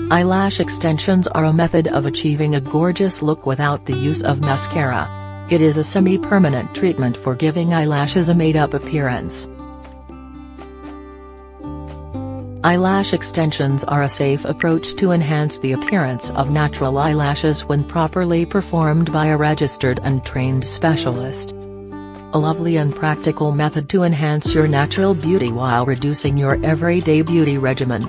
Eyelash extensions are a method of achieving a gorgeous look without the use of mascara. It is a semi-permanent treatment for giving eyelashes a made-up appearance. Eyelash extensions are a safe approach to enhance the appearance of natural eyelashes when properly performed by a registered and trained specialist. A lovely and practical method to enhance your natural beauty while reducing your everyday beauty regimen.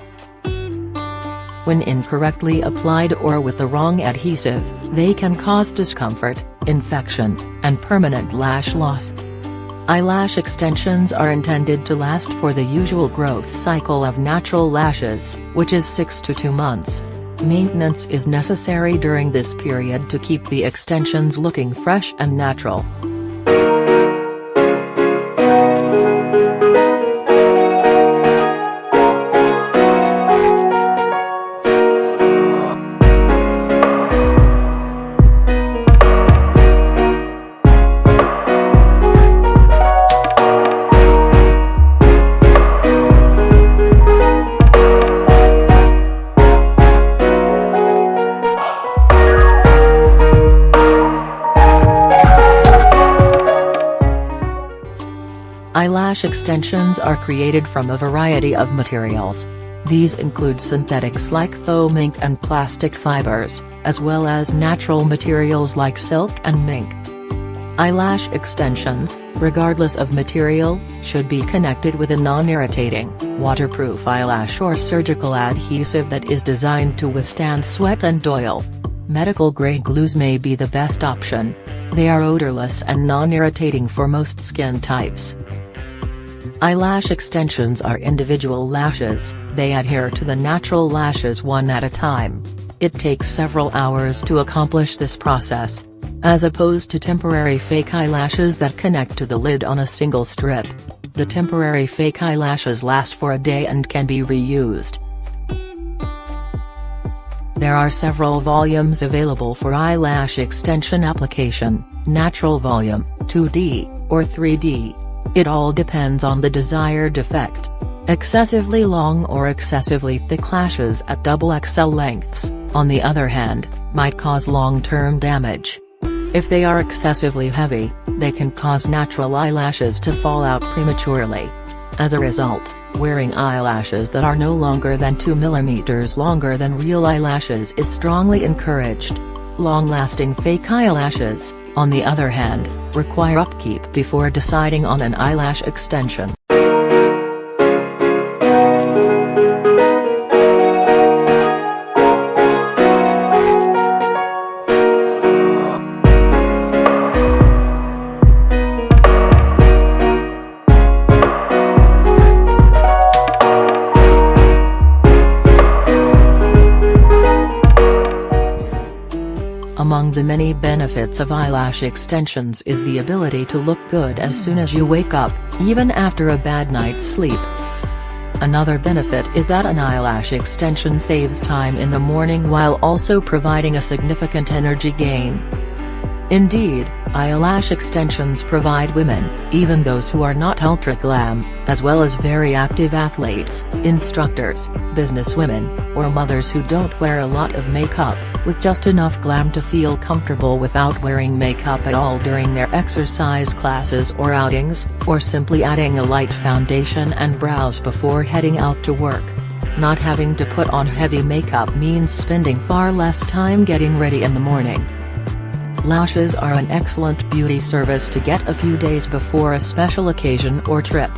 When incorrectly applied or with the wrong adhesive, they can cause discomfort, infection, and permanent lash loss. Eyelash extensions are intended to last for the usual growth cycle of natural lashes, which is 6 to 2 months. Maintenance is necessary during this period to keep the extensions looking fresh and natural. Eyelash extensions are created from a variety of materials. These include synthetics like faux mink and plastic fibers, as well as natural materials like silk and mink. Eyelash extensions, regardless of material, should be connected with a non-irritating, waterproof eyelash or surgical adhesive that is designed to withstand sweat and oil. Medical-grade glues may be the best option. They are odorless and non-irritating for most skin types. Eyelash extensions are individual lashes. They adhere to the natural lashes one at a time. It takes several hours to accomplish this process, as opposed to temporary fake eyelashes that connect to the lid on a single strip. The temporary fake eyelashes last for a day and can be reused. There are several volumes available for eyelash extension application: natural volume, 2D, or 3D. It all depends on the desired effect. Excessively long or excessively thick lashes at XXL lengths, on the other hand, might cause long-term damage. If they are excessively heavy, they can cause natural eyelashes to fall out prematurely. As a result, wearing eyelashes that are no longer than 2 mm longer than real eyelashes is strongly encouraged. Long-lasting fake eyelashes, on the other hand, require upkeep before deciding on an eyelash extension. Among the many benefits of eyelash extensions is the ability to look good as soon as you wake up, even after a bad night's sleep. Another benefit is that an eyelash extension saves time in the morning while also providing a significant energy gain. Indeed, eyelash extensions provide women, even those who are not ultra-glam, as well as very active athletes, instructors, businesswomen, or mothers who don't wear a lot of makeup, with just enough glam to feel comfortable without wearing makeup at all during their exercise classes or outings, or simply adding a light foundation and brows before heading out to work. Not having to put on heavy makeup means spending far less time getting ready in the morning. Lashes are an excellent beauty service to get a few days before a special occasion or trip.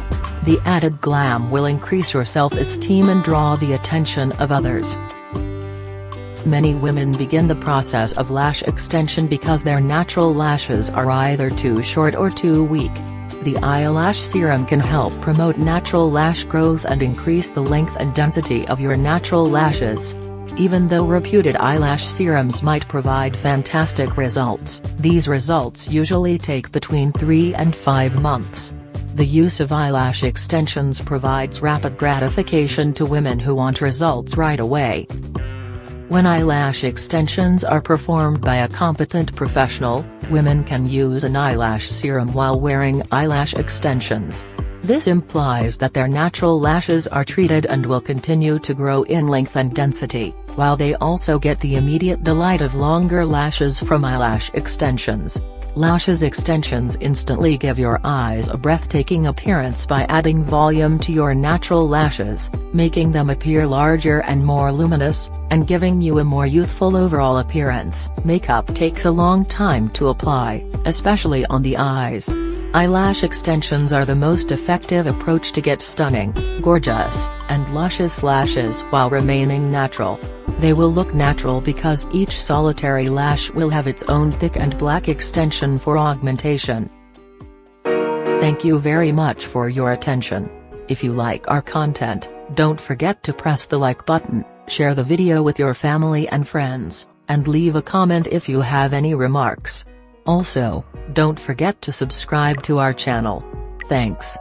The added glam will increase your self-esteem and draw the attention of others. Many women begin the process of lash extension because their natural lashes are either too short or too weak. The eyelash serum can help promote natural lash growth and increase the length and density of your natural lashes. Even though reputed eyelash serums might provide fantastic results, these results usually take between 3 and 5 months. The use of eyelash extensions provides rapid gratification to women who want results right away. When eyelash extensions are performed by a competent professional, women can use an eyelash serum while wearing eyelash extensions. This implies that their natural lashes are treated and will continue to grow in length and density. while they also get the immediate delight of longer lashes from eyelash extensions. Lashes extensions instantly give your eyes a breathtaking appearance by adding volume to your natural lashes, making them appear larger and more luminous, and giving you a more youthful overall appearance. Makeup takes a long time to apply, especially on the eyes. Eyelash extensions are the most effective approach to get stunning, gorgeous, and luscious lashes while remaining natural. They will look natural because each solitary lash will have its own thick and black extension for augmentation. Thank you very much for your attention. If you like our content, don't forget to press the like button, share the video with your family and friends, and leave a comment if you have any remarks. Also, don't forget to subscribe to our channel. Thanks.